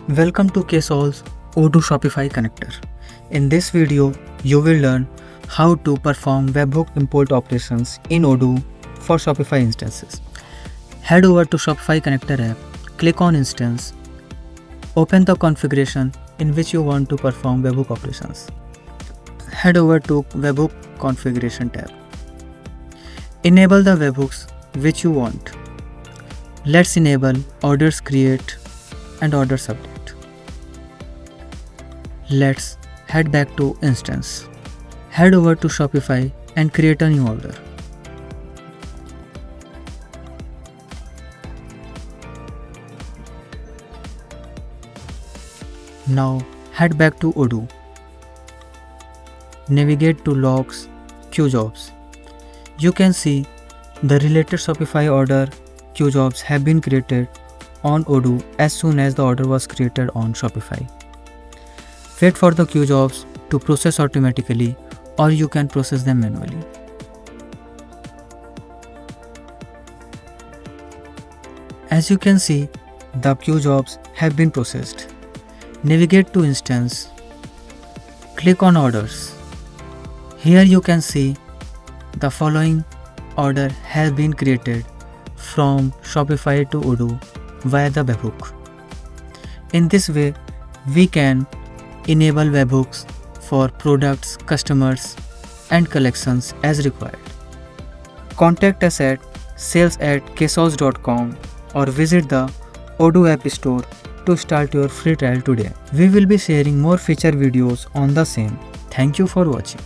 Welcome to Ksolves Odoo Shopify Connector. In this video, you will learn how to perform webhook import operations in Odoo for Shopify instances. Head over to Shopify Connector app, click on Instance, open the configuration in which you want to perform webhook operations. Head over to Webhook Configuration tab. Enable the webhooks which you want. Let's enable orders create and orders update. Let's head back to instance. Head over to Shopify and create a new order. Now head back to Odoo. Navigate to Logs, Ksolves. You can see the related Shopify order Ksolves have been created on Odoo as soon as the order was created on Shopify. Wait for the Ksolves to process automatically, or you can process them manually. As you can see, the Ksolves have been processed. Navigate to Instance. Click on Orders. Here you can see the following order has been created from Shopify to Odoo via the webhook. In this way, we can enable webhooks for products, customers, and collections as required. Contact us at sales@ksolves.com or visit the Odoo App Store to start your free trial today. We will be sharing more feature videos on the same. Thank you for watching.